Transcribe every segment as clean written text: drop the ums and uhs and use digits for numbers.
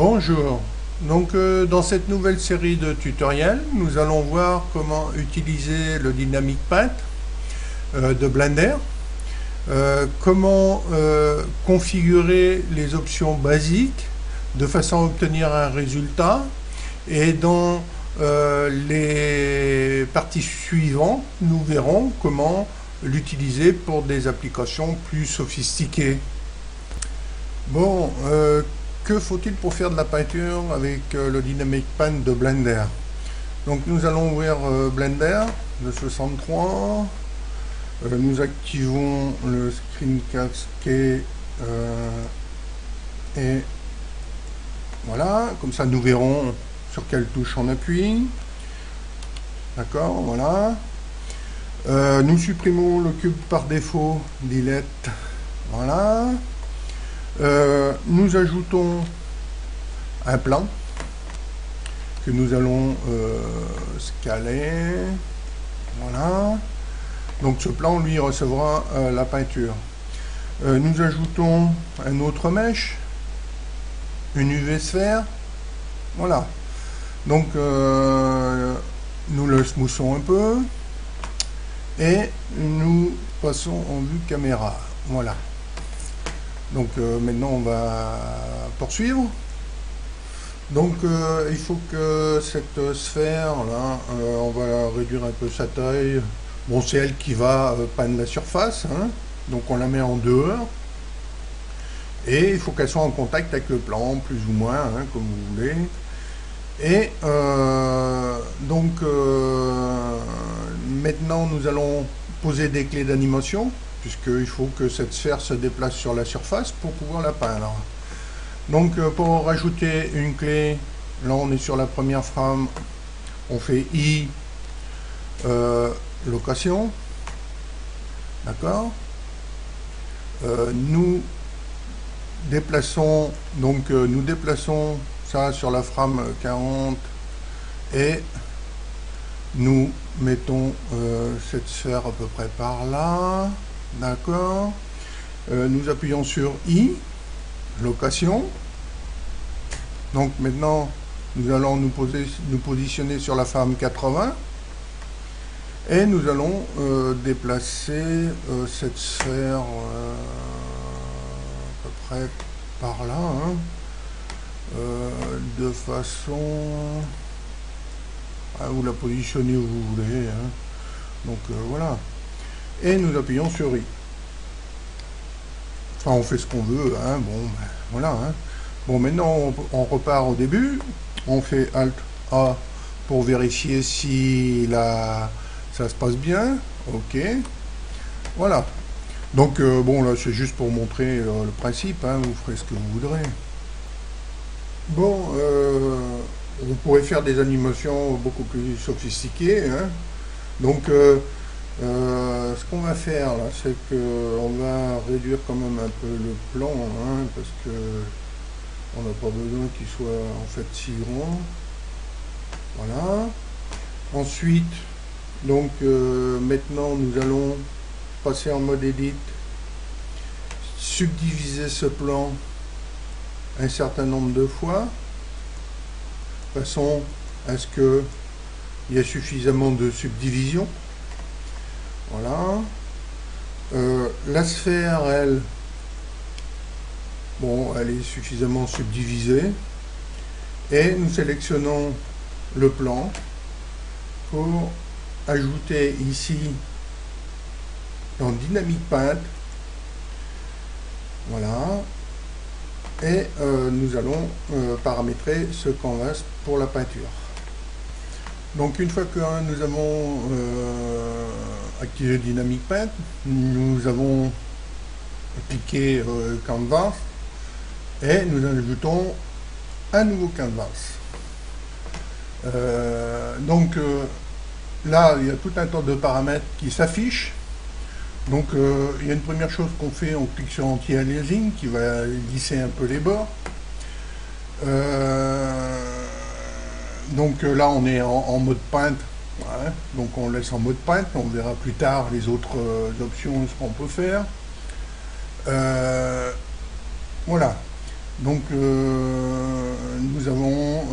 Bonjour, donc dans cette nouvelle série de tutoriels, nous allons voir comment utiliser le Dynamic Paint de Blender, comment configurer les options basiques de façon à obtenir un résultat, et dans les parties suivantes, nous verrons comment l'utiliser pour des applications plus sophistiquées. Bon, que faut-il pour faire de la peinture avec le Dynamic Paint de Blender? Donc nous allons ouvrir Blender, le 63, nous activons le Screen Cascade et voilà, comme ça nous verrons sur quelle touche on appuie. D'accord, voilà. Nous supprimons le cube par défaut, delete, voilà. Nous ajoutons un plan que nous allons scaler, voilà. Donc ce plan lui recevra la peinture. Nous ajoutons un autre mesh, une UV sphère, voilà. Donc nous le smoothons un peu et nous passons en vue caméra, voilà. Donc maintenant on va poursuivre. Donc il faut que cette sphère là, on va réduire un peu sa taille. Bon, c'est elle qui va peindre la surface, hein. Donc on la met en dehors. Et il faut qu'elle soit en contact avec le plan, plus ou moins, hein, comme vous voulez. Et donc maintenant nous allons poser des clés d'animation, puisqu'il faut que cette sphère se déplace sur la surface pour pouvoir la peindre. Donc pour rajouter une clé, là on est sur la première frame, on fait I, location, d'accord. Nous déplaçons, donc nous déplaçons ça sur la frame 40 et nous mettons cette sphère à peu près par là. D'accord. Nous appuyons sur I, location. Donc maintenant, nous allons nous positionner sur la frame 80. Et nous allons déplacer cette sphère à peu près par là, hein, de façon à vous la positionner où vous voulez, hein. Donc voilà. Et nous appuyons sur I. Enfin, on fait ce qu'on veut, hein. Bon, ben, voilà, hein. Bon, maintenant, on repart au début. On fait Alt A pour vérifier si ça se passe bien. OK. Voilà. Donc, bon, là, c'est juste pour montrer le principe, hein. Vous ferez ce que vous voudrez. Bon, on pourrait faire des animations beaucoup plus sophistiquées, hein. Donc, ce qu'on va faire là, c'est qu'on va réduire quand même un peu le plan, hein, parce que on n'a pas besoin qu'il soit en fait si grand. Voilà. Ensuite, donc maintenant nous allons passer en mode Edit, subdiviser ce plan un certain nombre de fois, de façon à ce que il y ait suffisamment de subdivision. Voilà. La sphère, elle, bon, elle est suffisamment subdivisée. Et nous sélectionnons le plan pour ajouter ici dans Dynamic Paint. Voilà. Et nous allons paramétrer ce canvas pour la peinture. Donc une fois que nous avons activé Dynamic Paint, nous avons appliqué Canvas et nous ajoutons un nouveau Canvas. Donc là, il y a tout un tas de paramètres qui s'affichent. Donc il y a une première chose qu'on fait, on clique sur Anti-Aliasing qui va lisser un peu les bords. Donc là on est en mode paint, ouais. Donc on laisse en mode paint, on verra plus tard les autres options, ce qu'on peut faire. Voilà, donc nous avons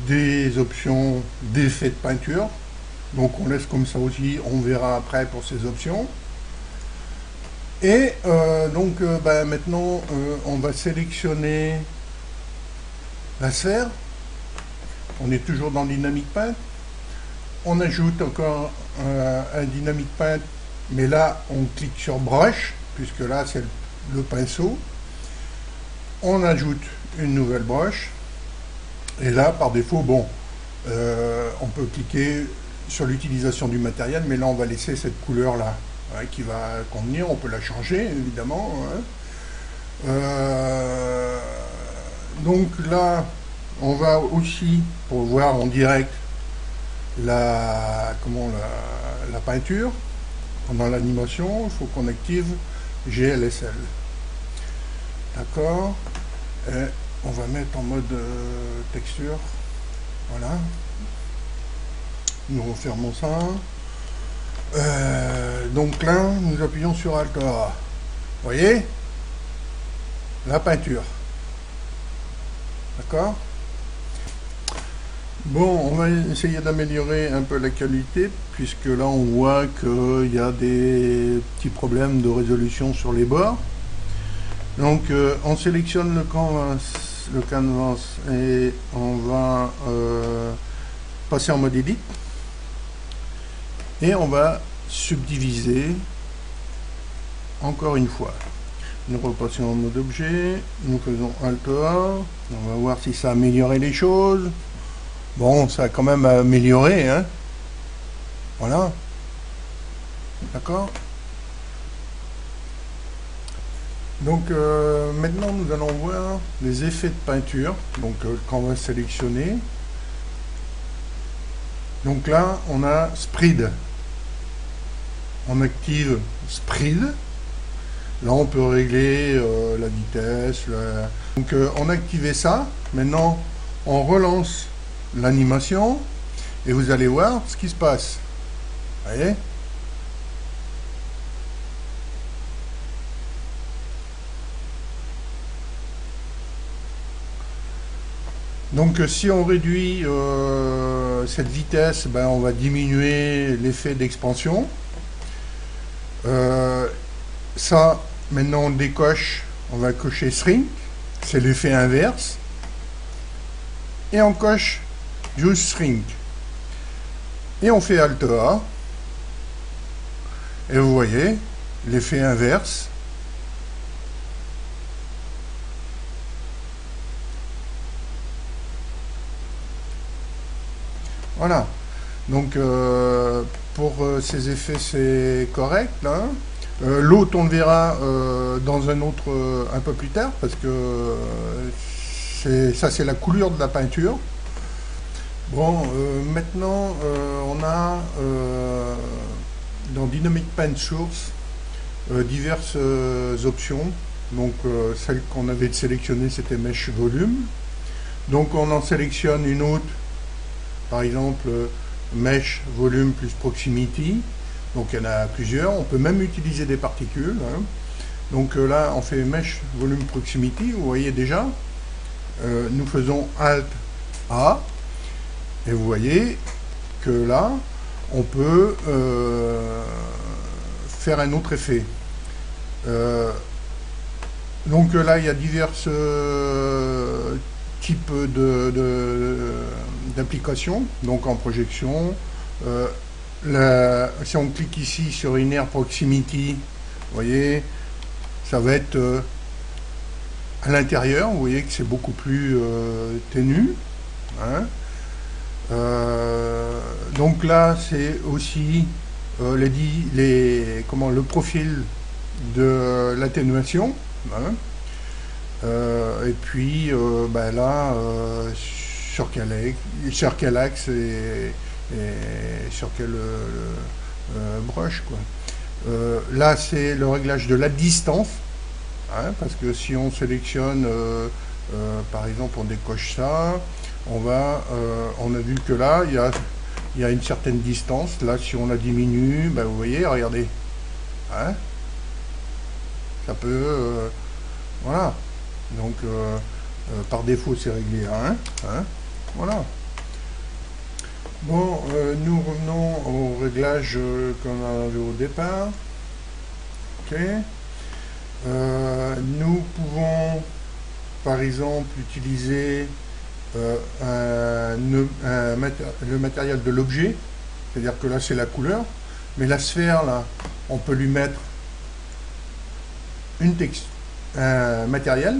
des options d'effet de peinture. Donc on laisse comme ça aussi, on verra après pour ces options. Et maintenant on va sélectionner la sphère. On est toujours dans Dynamic Paint. On ajoute encore un Dynamic Paint, mais là on clique sur Brush, puisque là c'est le pinceau. On ajoute une nouvelle brush. Et là par défaut, bon, on peut cliquer sur l'utilisation du matériel, mais là on va laisser cette couleur là qui va convenir. On peut la changer évidemment. Donc là on va aussi, pour voir en direct la peinture pendant l'animation, il faut qu'on active GLSL. D'accord. Et on va mettre en mode texture. Voilà. Nous refermons ça. Donc là, nous appuyons sur Alt A. Vous voyez la peinture. D'accord. Bon, on va essayer d'améliorer un peu la qualité, puisque là on voit qu'il y a des petits problèmes de résolution sur les bords. Donc on sélectionne le canvas et on va passer en mode Edit. Et on va subdiviser encore une fois. Nous repassons en mode objet, nous faisons Alt A, on va voir si ça a amélioré les choses. Bon, ça a quand même amélioré, hein. Voilà. D'accord. Donc maintenant nous allons voir les effets de peinture. Donc quand on va sélectionner. Donc là on a Spread. On active Spread. Là on peut régler la vitesse. Donc on a activé ça. Maintenant on relance l'animation et vous allez voir ce qui se passe. Vous voyez ? Donc si on réduit cette vitesse, ben, on va diminuer l'effet d'expansion. Ça, maintenant on décoche, on va cocher Shrink, c'est l'effet inverse. Et on coche Just Shrink. Et on fait Alt A. Et vous voyez l'effet inverse. Voilà. Donc pour ces effets c'est correct. Hein. L'autre on le verra dans un autre un peu plus tard, parce que ça c'est la couleur de la peinture. Bon, maintenant on a dans Dynamic Paint Source diverses options. Donc celle qu'on avait sélectionnée c'était Mesh Volume. Donc on en sélectionne une autre, par exemple Mesh Volume plus Proximity. Donc il y en a plusieurs, on peut même utiliser des particules. Hein. Donc là on fait Mesh Volume Proximity, vous voyez déjà. Nous faisons Alt A. Et vous voyez que là, on peut faire un autre effet. Donc là, il y a divers types d'applications. Donc en projection, si on clique ici sur Inner Proximity, vous voyez, ça va être à l'intérieur. Vous voyez que c'est beaucoup plus ténu. Hein. Donc là c'est aussi le profil de l'atténuation, hein. Et puis là sur quel axe et sur quel brush quoi. Là c'est le réglage de la distance, hein, parce que si on sélectionne par exemple on décoche ça, on a vu que là il y a une certaine distance. Là si on la diminue, ben, vous voyez, regardez, hein, ça peut voilà. Donc Par défaut, c'est réglé à 1. Hein, voilà. Bon, nous revenons au réglage qu'on avait au départ. Ok. Nous pouvons, par exemple, utiliser le matériel de l'objet. C'est-à-dire que là, c'est la couleur. Mais la sphère, là, on peut lui mettre un matériel.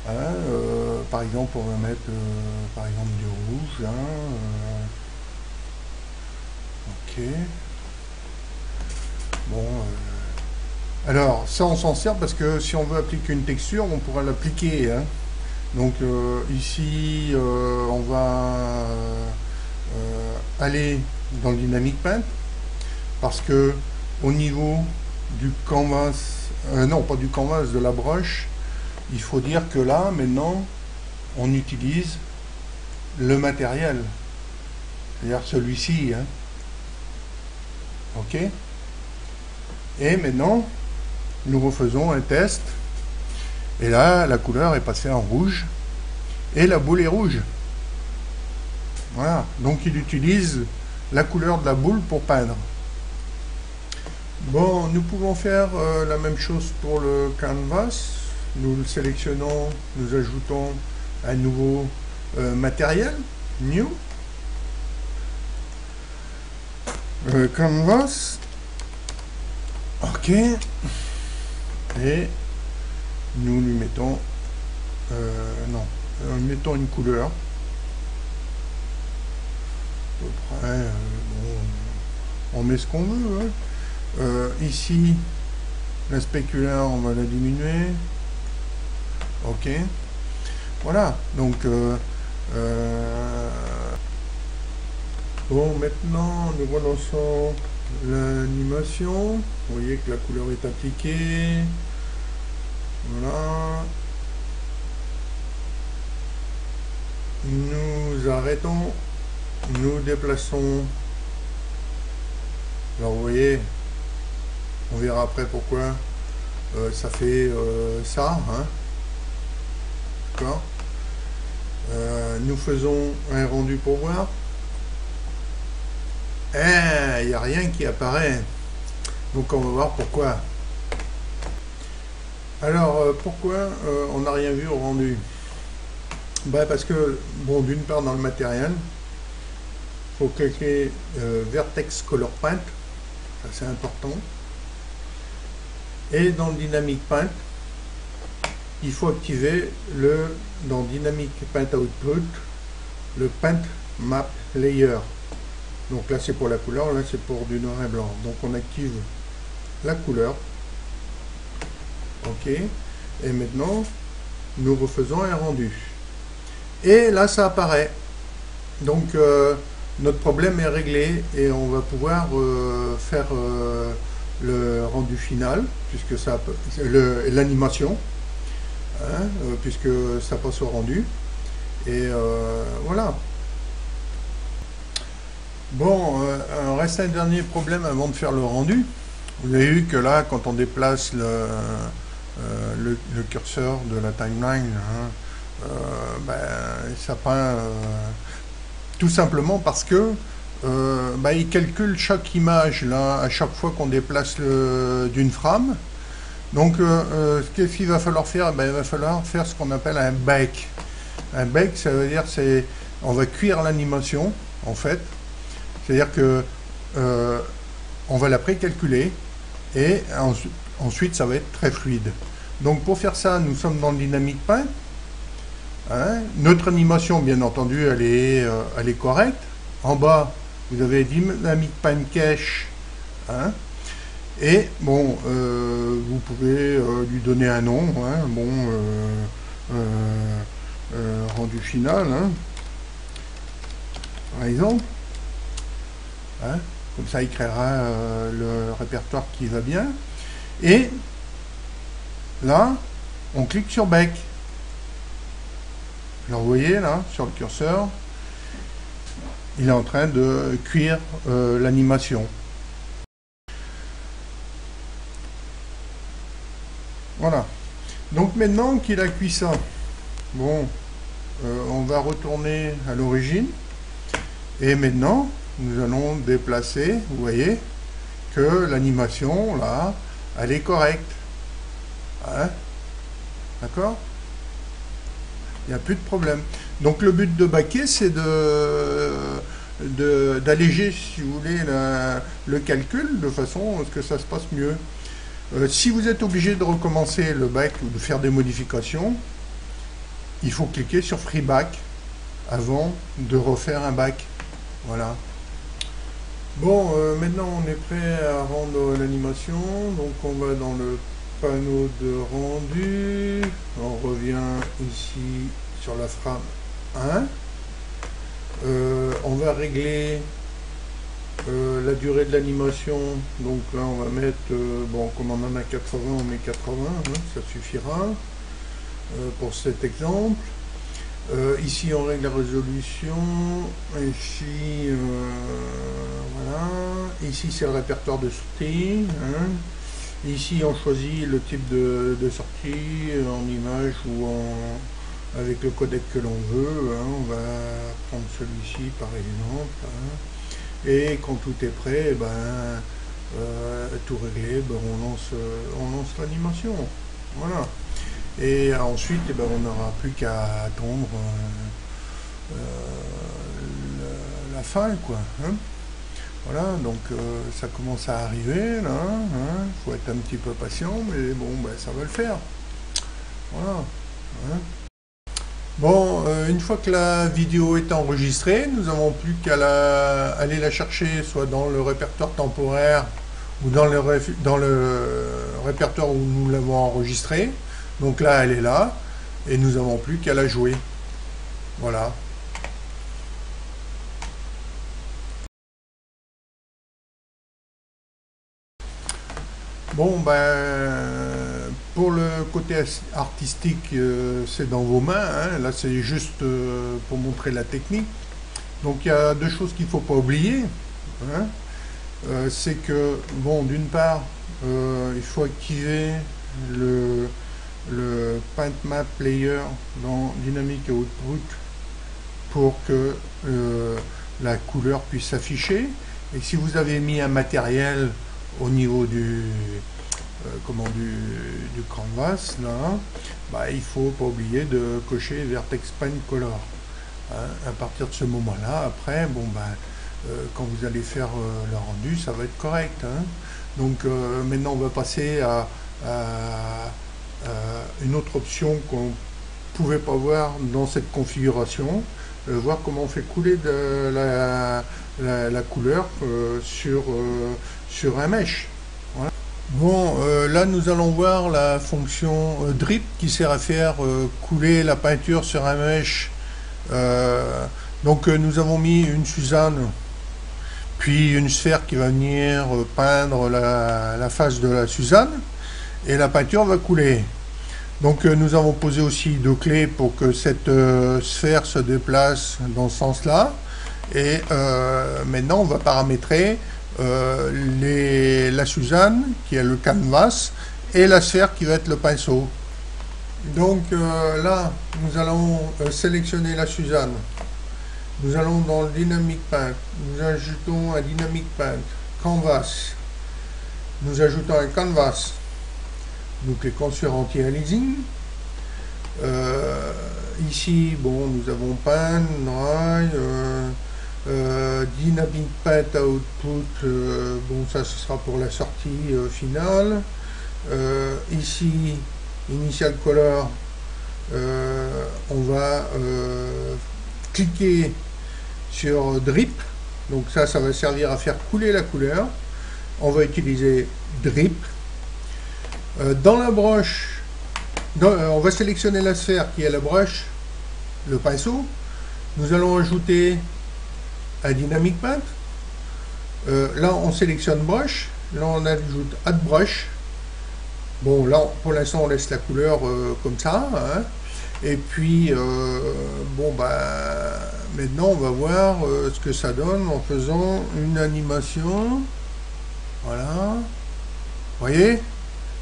Hein, par exemple, on va mettre par exemple du rouge. Hein, ok. Bon. Alors, ça, on s'en sert parce que si on veut appliquer une texture, on pourra l'appliquer. Hein. Donc, ici, on va aller dans le Dynamic Paint parce que au niveau du canvas, non, pas du canvas, de la broche, il faut dire que là, maintenant, on utilise le matériel. C'est-à-dire celui-ci. Hein. Ok. Et maintenant, nous refaisons un test. Et là, la couleur est passée en rouge. Et la boule est rouge. Voilà. Donc, il utilise la couleur de la boule pour peindre. Bon, nous pouvons faire la même chose pour le canvas. Nous le sélectionnons, nous ajoutons un nouveau matériel, new, canvas, ok, et nous lui mettons, mettons une couleur, à peu près, bon, on met ce qu'on veut, hein. Ici, la spéculaire, on va la diminuer. Ok. Voilà. Donc, bon, maintenant, nous relançons l'animation. Vous voyez que la couleur est appliquée. Voilà. Nous arrêtons. Nous déplaçons. Alors, vous voyez, on verra après pourquoi ça fait ça. Hein. D'accord. Nous faisons un rendu pour voir. Il n'y a rien qui apparaît. Donc on va voir pourquoi. Alors pourquoi on n'a rien vu au rendu? Ben, parce que, bon, d'une part dans le matériel, il faut cliquer Vertex Color Paint, ça c'est important. Et dans le Dynamic Paint, il faut activer dans Dynamic Paint Output, le Paint Map Layer. Donc là c'est pour la couleur, là c'est pour du noir et blanc. Donc on active la couleur. Ok. Et maintenant, nous refaisons un rendu. Et là ça apparaît. Donc notre problème est réglé et on va pouvoir faire le rendu final, puisque ça l'animation. Hein, puisque ça passe au rendu et voilà. Bon, reste un dernier problème avant de faire le rendu. Vous avez vu que là, quand on déplace le curseur de la timeline, hein, ça peint tout simplement parce que il calcule chaque image là à chaque fois qu'on déplace d'une frame. Donc, qu'est-ce qu'il va falloir faire? Il va falloir faire ce qu'on appelle un bake. Un bake, ça veut dire on va cuire l'animation, en fait. C'est-à-dire que on va la précalculer et ensuite, ça va être très fluide. Donc, pour faire ça, nous sommes dans le Dynamic Paint. Hein. Notre animation, bien entendu, elle est correcte. En bas, vous avez Dynamic Paint Cache. Hein. Et bon, vous pouvez lui donner un nom, hein, bon, rendu final, hein, par exemple, hein, comme ça il créera le répertoire qui va bien. Et là, on clique sur Bake. Alors vous voyez là, sur le curseur, il est en train de cuire l'animation. Voilà. Donc maintenant qu'il a cuit ça, Bon, on va retourner à l'origine. Et maintenant, nous allons déplacer, vous voyez, que l'animation, là, elle est correcte. Hein? D'accord? Il n'y a plus de problème. Donc le but de baquet, c'est d'alléger, si vous voulez, le calcul de façon à ce que ça se passe mieux. Si vous êtes obligé de recommencer le back ou de faire des modifications, il faut cliquer sur Free Back avant de refaire un back. Voilà. Bon, maintenant on est prêt à rendre l'animation. Donc on va dans le panneau de rendu. On revient ici sur la frame 1. On va régler la durée de l'animation. Donc là on va mettre, bon, comme on en a 80, on met 80, hein, ça suffira pour cet exemple. Ici on règle la résolution, ici voilà, ici c'est le répertoire de sortie, hein. Ici on choisit le type de sortie en image ou avec le codec que l'on veut, hein. On va prendre celui-ci par exemple, hein. Et quand tout est prêt, ben, tout réglé, ben, on lance l'animation, voilà. Et ensuite, eh ben, on n'aura plus qu'à attendre la fin, quoi. Hein. Voilà, donc ça commence à arriver, là. Hein. Faut être un petit peu patient, mais bon, ben, ça va le faire. Voilà. Hein. Bon, une fois que la vidéo est enregistrée, nous n'avons plus qu'à aller la chercher, soit dans le répertoire temporaire ou dans le répertoire où nous l'avons enregistrée. Donc là, elle est là, et nous n'avons plus qu'à la jouer. Voilà. Bon, ben, pour le côté artistique, c'est dans vos mains. Hein. Là, c'est juste pour montrer la technique. Donc, il y a deux choses qu'il ne faut pas oublier. Hein. C'est que, bon, d'une part, il faut activer le Paint Map Player dans Dynamic Output pour que la couleur puisse s'afficher. Et si vous avez mis un matériel au niveau du canvas, là, bah, il ne faut pas oublier de cocher Vertex Paint Color. Hein. À partir de ce moment-là, après, bon, bah, quand vous allez faire le rendu, ça va être correct. Hein. Donc maintenant, on va passer à une autre option qu'on ne pouvait pas voir dans cette configuration, voir comment on fait couler de la couleur sur un mesh. Voilà. Bon, là nous allons voir la fonction drip qui sert à faire couler la peinture sur un mesh. Donc nous avons mis une Suzanne, puis une sphère qui va venir peindre la face de la Suzanne, et la peinture va couler. Donc nous avons posé aussi deux clés pour que cette sphère se déplace dans ce sens-là. Et maintenant on va paramétrer la Suzanne qui est le canvas et la sphère qui va être le pinceau. Donc là nous allons sélectionner la Suzanne. Nous allons dans le Dynamic Paint. Nous ajoutons un Dynamic Paint Canvas. Nous ajoutons un canvas. Nous cliquons sur Anti-Aliasing. Ici, bon, nous avons Paint, Dry, Dynamic Paint Output. Bon, ça ce sera pour la sortie finale. Ici, Initial Color. On va cliquer sur Drip. Donc ça va servir à faire couler la couleur. On va utiliser Drip. Dans la broche, on va sélectionner la sphère qui est la broche, le pinceau. Nous allons ajouter un Dynamic Paint. Là, on sélectionne broche. Là, on ajoute Add Brush. Bon, là, pour l'instant, on laisse la couleur comme ça. Hein. Et puis, bon, bah, maintenant, on va voir ce que ça donne en faisant une animation. Voilà. Vous voyez ?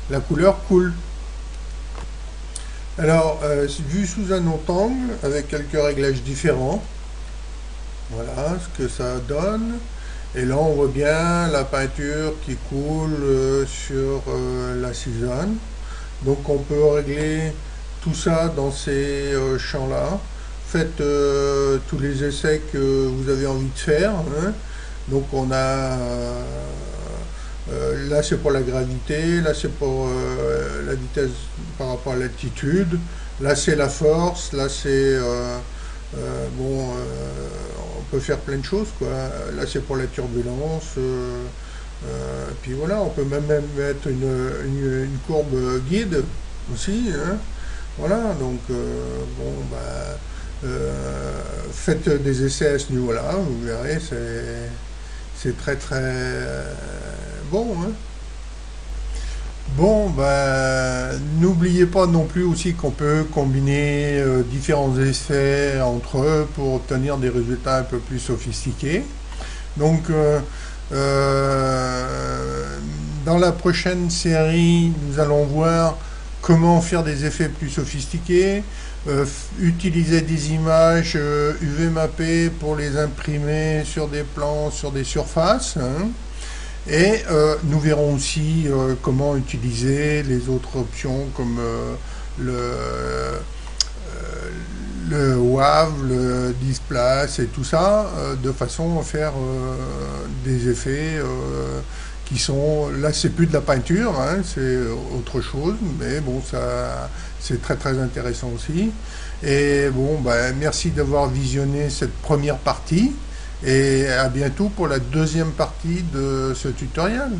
La couleur coule. Alors, vu sous un autre angle, avec quelques réglages différents, voilà ce que ça donne. Et là, on voit bien la peinture qui coule sur la season. Donc, on peut régler tout ça dans ces champs-là. Faites tous les essais que vous avez envie de faire, hein. Donc, on a là, c'est pour la gravité, là, c'est pour la vitesse par rapport à l'altitude, là, c'est la force, là, c'est bon, on peut faire plein de choses, quoi. Là, c'est pour la turbulence. Puis voilà, on peut même mettre une courbe guide aussi, hein. Voilà, donc bon, bah, faites des essais à ce niveau-là, vous verrez, c'est très très bon, hein. Bon, ben, n'oubliez pas non plus aussi qu'on peut combiner différents effets entre eux pour obtenir des résultats un peu plus sophistiqués. Donc, dans la prochaine série, nous allons voir comment faire des effets plus sophistiqués, utiliser des images UV mappées pour les imprimer sur des plans, sur des surfaces, hein. Et nous verrons aussi comment utiliser les autres options comme le WAV, le Displace et tout ça, de façon à faire des effets qui sont... Là, c'est plus de la peinture, hein, c'est autre chose, mais bon, ça, c'est très très intéressant aussi. Et bon, ben, merci d'avoir visionné cette première partie. Et à bientôt pour la deuxième partie de ce tutoriel.